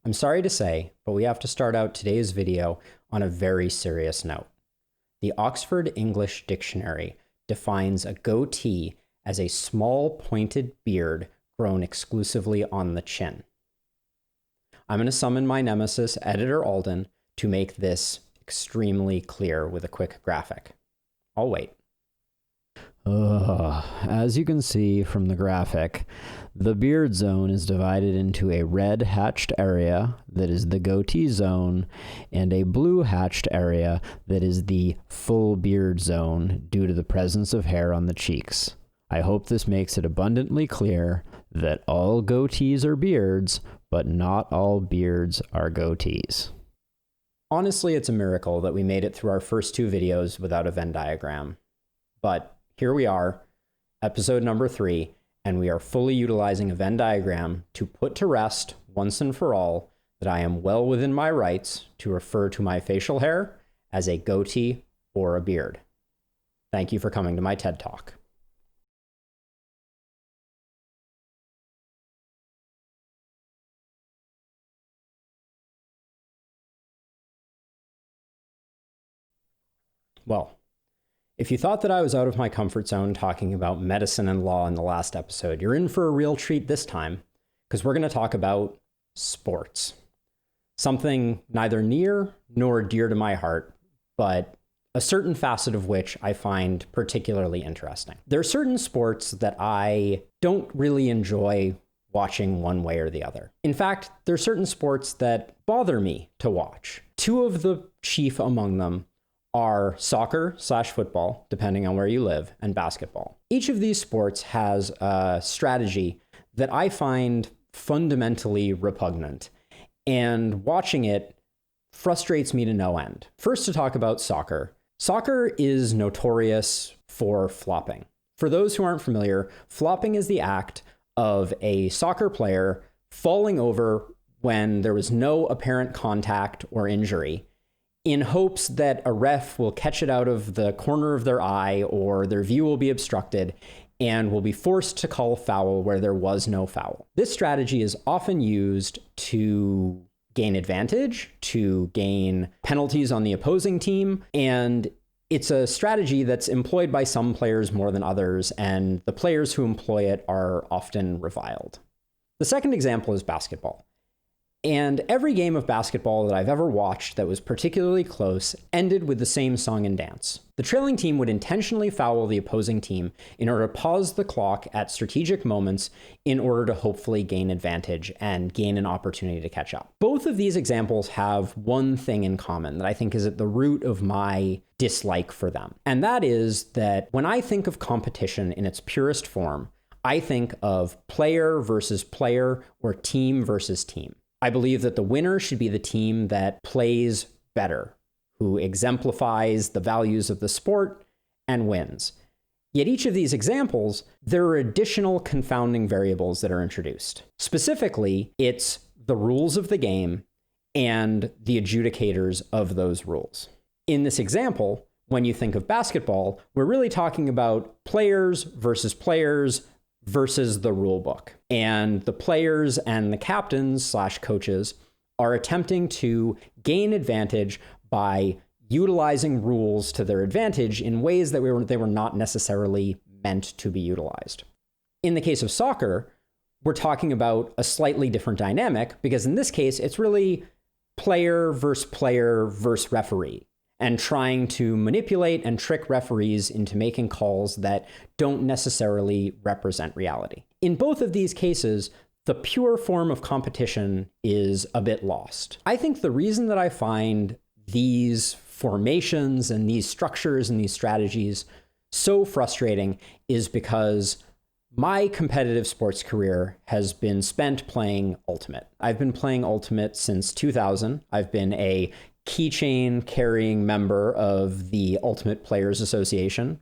I'm sorry to say, but we have to start out today's video on a very serious note. The Oxford English Dictionary defines a goatee as a small pointed beard grown exclusively on the chin. I'm going to summon my nemesis, Editor Alden, to make this extremely clear with a quick graphic. I'll wait. As you can see from the graphic, the beard zone is divided into a red hatched area that is the goatee zone and a blue hatched area that is the full beard zone due to the presence of hair on the cheeks. I hope this makes it abundantly clear that all goatees are beards, but not all beards are goatees. Honestly, it's a miracle that we made it through our first two videos without a Venn diagram. But here we are, episode number 3, and we are fully utilizing a Venn diagram to put to rest once and for all that I am well within my rights to refer to my facial hair as a goatee or a beard. Thank you for coming to my TED Talk. Well, if you thought that I was out of my comfort zone talking about medicine and law in the last episode, you're in for a real treat this time, because we're going to talk about sports. Something neither near nor dear to my heart, but a certain facet of which I find particularly interesting. There are certain sports that I don't really enjoy watching one way or the other. In fact, there are certain sports that bother me to watch. Two of the chief among them are soccer/football, depending on where you live, and basketball. Each of these sports has a strategy that I find fundamentally repugnant, and watching it frustrates me to no end. First, to talk about soccer. Soccer is notorious for flopping. For those who aren't familiar, flopping is the act of a soccer player falling over when there was no apparent contact or injury, in hopes that a ref will catch it out of the corner of their eye or their view will be obstructed and will be forced to call foul where there was no foul. This strategy is often used to gain advantage, to gain penalties on the opposing team, and it's a strategy that's employed by some players more than others, and the players who employ it are often reviled. The second example is basketball. And every game of basketball that I've ever watched that was particularly close ended with the same song and dance. The trailing team would intentionally foul the opposing team in order to pause the clock at strategic moments in order to hopefully gain advantage and gain an opportunity to catch up. Both of these examples have one thing in common that I think is at the root of my dislike for them. And that is that when I think of competition in its purest form, I think of player versus player or team versus team. I believe that the winner should be the team that plays better, who exemplifies the values of the sport and wins. Yet each of these examples, there are additional confounding variables that are introduced. Specifically, it's the rules of the game and the adjudicators of those rules. In this example, when you think of basketball, we're really talking about players versus the rule book. And the players and the captains/coaches are attempting to gain advantage by utilizing rules to their advantage in ways that they were not necessarily meant to be utilized. In the case of soccer, we're talking about a slightly different dynamic, because in this case, it's really player versus referee, and trying to manipulate and trick referees into making calls that don't necessarily represent reality. In both of these cases, the pure form of competition is a bit lost. I think the reason that I find these formations and these structures and these strategies so frustrating is because my competitive sports career has been spent playing Ultimate. I've been playing Ultimate since 2000. I've been a keychain carrying member of the Ultimate Players Association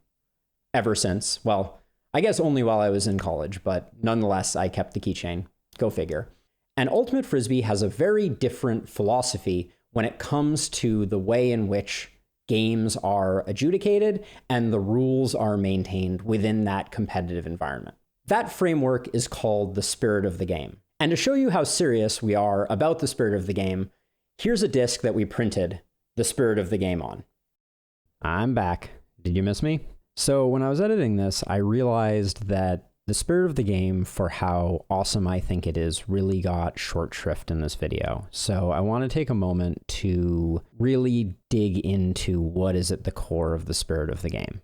ever since. Well, I guess only while I was in college, but nonetheless, I kept the keychain. Go figure. And Ultimate Frisbee has a very different philosophy when it comes to the way in which games are adjudicated and the rules are maintained within that competitive environment. That framework is called the spirit of the game. And to show you how serious we are about the spirit of the game, here's a disc that we printed the spirit of the game on. I'm back. Did you miss me? So when I was editing this, I realized that the spirit of the game, for how awesome I think it is, really got short shrift in this video. So I want to take a moment to really dig into what is at the core of the spirit of the game.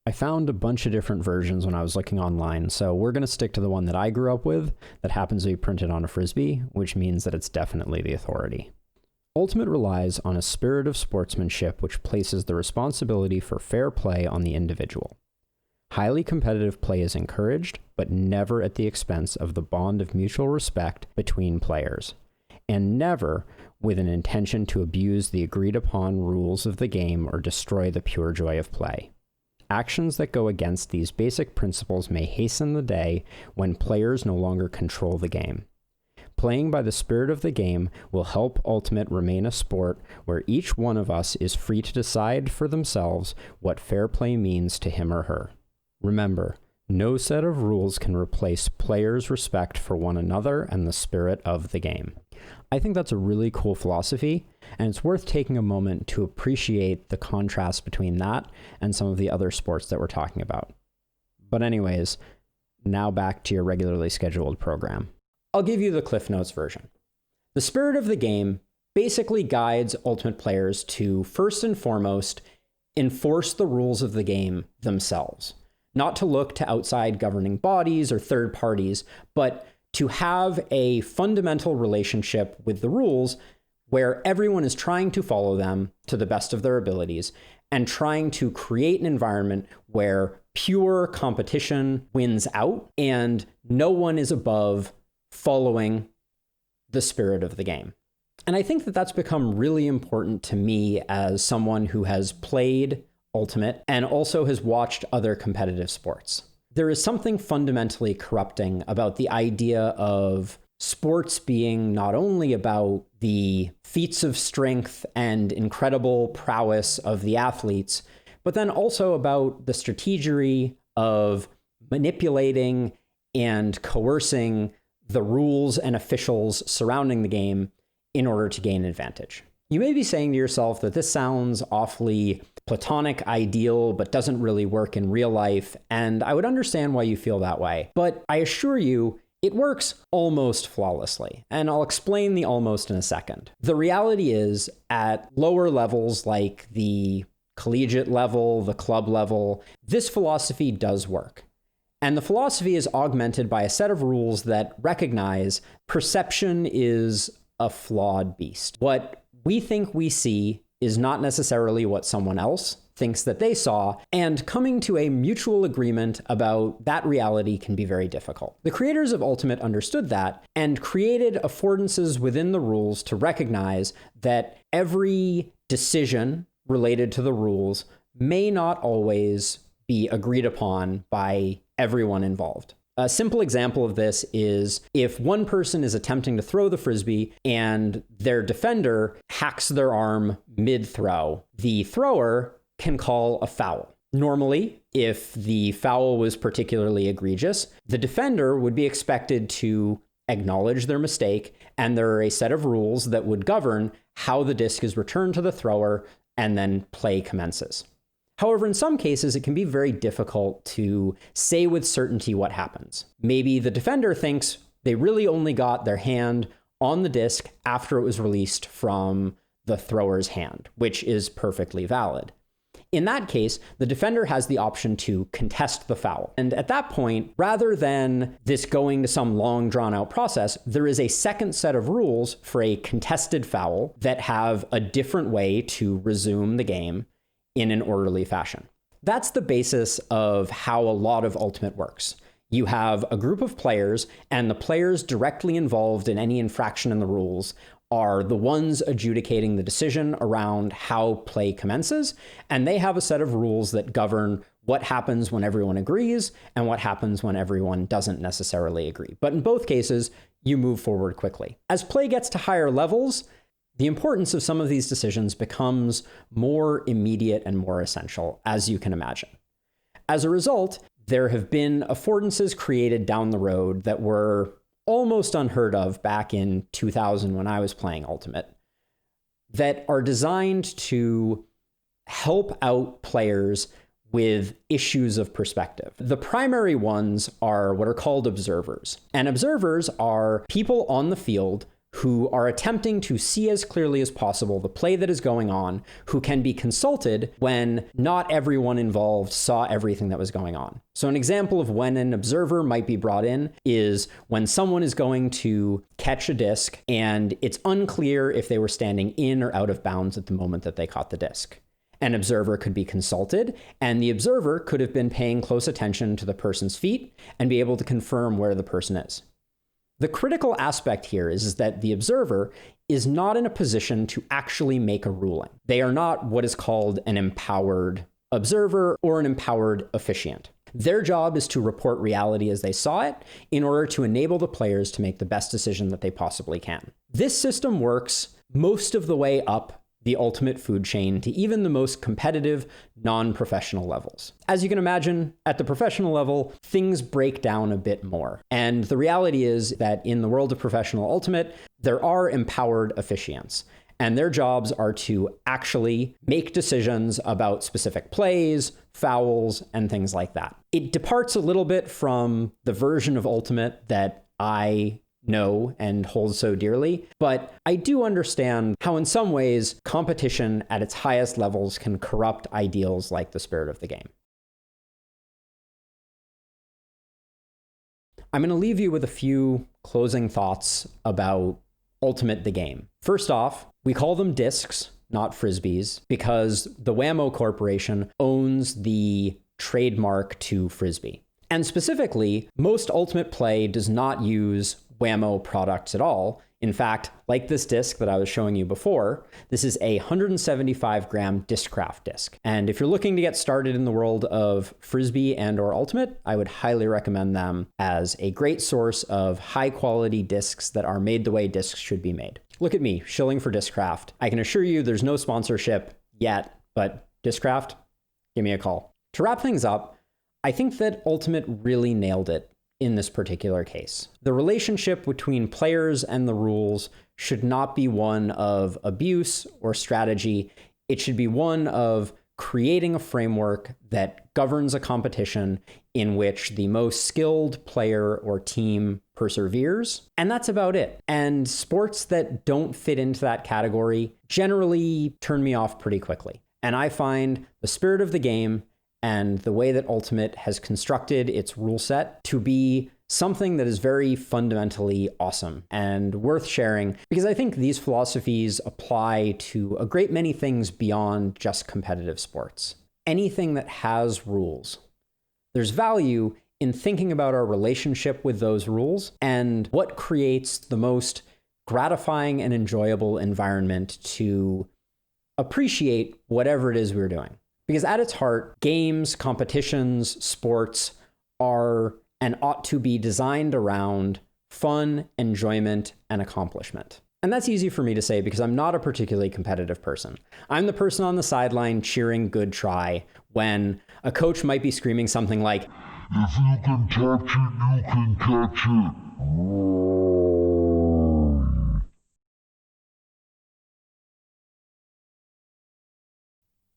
I found a bunch of different versions when I was looking online, so we're going to stick to the one that I grew up with that happens to be printed on a Frisbee, which means that it's definitely the authority. Ultimate relies on a spirit of sportsmanship which places the responsibility for fair play on the individual. Highly competitive play is encouraged, but never at the expense of the bond of mutual respect between players, and never with an intention to abuse the agreed-upon rules of the game or destroy the pure joy of play. Actions that go against these basic principles may hasten the day when players no longer control the game. Playing by the spirit of the game will help Ultimate remain a sport where each one of us is free to decide for themselves what fair play means to him or her. Remember, no set of rules can replace players' respect for one another and the spirit of the game. I think that's a really cool philosophy, and it's worth taking a moment to appreciate the contrast between that and some of the other sports that we're talking about. But anyways, now back to your regularly scheduled program. I'll give you the Cliff Notes version. The spirit of the game basically guides Ultimate players to, first and foremost, enforce the rules of the game themselves. Not to look to outside governing bodies or third parties, but to have a fundamental relationship with the rules where everyone is trying to follow them to the best of their abilities and trying to create an environment where pure competition wins out and no one is above following the spirit of the game. And I think that that's become really important to me as someone who has played Ultimate and also has watched other competitive sports. There is something fundamentally corrupting about the idea of sports being not only about the feats of strength and incredible prowess of the athletes, but then also about the strategery of manipulating and coercing the rules and officials surrounding the game in order to gain advantage. You may be saying to yourself that this sounds awfully platonic ideal, but doesn't really work in real life, and I would understand why you feel that way. But I assure you, it works almost flawlessly, and I'll explain the almost in a second. The reality is, at lower levels like the collegiate level, the club level, this philosophy does work. And the philosophy is augmented by a set of rules that recognize perception is a flawed beast. What we think we see is not necessarily what someone else thinks that they saw, and coming to a mutual agreement about that reality can be very difficult. The creators of Ultimate understood that and created affordances within the rules to recognize that every decision related to the rules may not always be agreed upon by everyone involved. A simple example of this is if one person is attempting to throw the Frisbee and their defender hacks their arm mid-throw, the thrower can call a foul. Normally, if the foul was particularly egregious, the defender would be expected to acknowledge their mistake, and there are a set of rules that would govern how the disc is returned to the thrower and then play commences. However, in some cases, it can be very difficult to say with certainty what happens. Maybe the defender thinks they really only got their hand on the disc after it was released from the thrower's hand, which is perfectly valid. In that case, the defender has the option to contest the foul. And at that point, rather than this going to some long drawn-out process, there is a second set of rules for a contested foul that have a different way to resume the game in an orderly fashion. That's the basis of how a lot of Ultimate works. You have a group of players, and the players directly involved in any infraction in the rules are the ones adjudicating the decision around how play commences, and they have a set of rules that govern what happens when everyone agrees and what happens when everyone doesn't necessarily agree. But in both cases, you move forward quickly. As play gets to higher levels, the importance of some of these decisions becomes more immediate and more essential, as you can imagine. As a result, there have been affordances created down the road that were almost unheard of back in 2000 when I was playing Ultimate, that are designed to help out players with issues of perspective. The primary ones are what are called observers. And observers are people on the field who are attempting to see as clearly as possible the play that is going on, who can be consulted when not everyone involved saw everything that was going on. So an example of when an observer might be brought in is when someone is going to catch a disc and it's unclear if they were standing in or out of bounds at the moment that they caught the disc. An observer could be consulted, and the observer could have been paying close attention to the person's feet and be able to confirm where the person is. The critical aspect here is that the observer is not in a position to actually make a ruling. They are not what is called an empowered observer or an empowered officiant. Their job is to report reality as they saw it in order to enable the players to make the best decision that they possibly can. This system works most of the way up the ultimate food chain to even the most competitive, non-professional levels. As you can imagine, at the professional level, things break down a bit more. And the reality is that in the world of professional Ultimate, there are empowered officiants. And their jobs are to actually make decisions about specific plays, fouls, and things like that. It departs a little bit from the version of Ultimate that I know and hold so dearly, but I do understand how in some ways competition at its highest levels can corrupt ideals like the spirit of the game. I'm going to leave you with a few closing thoughts about Ultimate the game. First off, we call them discs, not frisbees, because the Wham-O Corporation owns the trademark to frisbee. And specifically, most Ultimate play does not use Wham-O products at all. In fact, like this disc that I was showing you before, this is a 175 gram Discraft disc. And if you're looking to get started in the world of Frisbee and or Ultimate, I would highly recommend them as a great source of high quality discs that are made the way discs should be made. Look at me, shilling for Discraft. I can assure you there's no sponsorship yet, but Discraft, give me a call. To wrap things up, I think that Ultimate really nailed it in this particular case. The relationship between players and the rules should not be one of abuse or strategy. It should be one of creating a framework that governs a competition in which the most skilled player or team perseveres. And that's about it. And sports that don't fit into that category generally turn me off pretty quickly. And I find the spirit of the game and the way that Ultimate has constructed its rule set to be something that is very fundamentally awesome and worth sharing, because I think these philosophies apply to a great many things beyond just competitive sports. Anything that has rules. There's value in thinking about our relationship with those rules and what creates the most gratifying and enjoyable environment to appreciate whatever it is we're doing. Because at its heart, games, competitions, sports are and ought to be designed around fun, enjoyment, and accomplishment. And that's easy for me to say because I'm not a particularly competitive person. I'm the person on the sideline cheering good try when a coach might be screaming something like, "If you can catch it, you can catch it."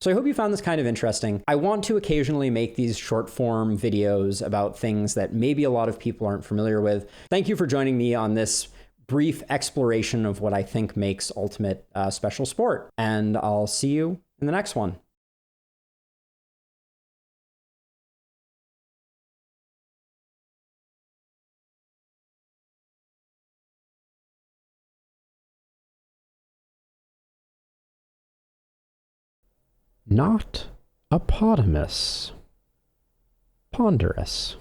So I hope you found this kind of interesting. I want to occasionally make these short form videos about things that maybe a lot of people aren't familiar with. Thank you for joining me on this brief exploration of what I think makes Ultimate a special sport. And I'll see you in the next one. Not a potamus. Ponderous.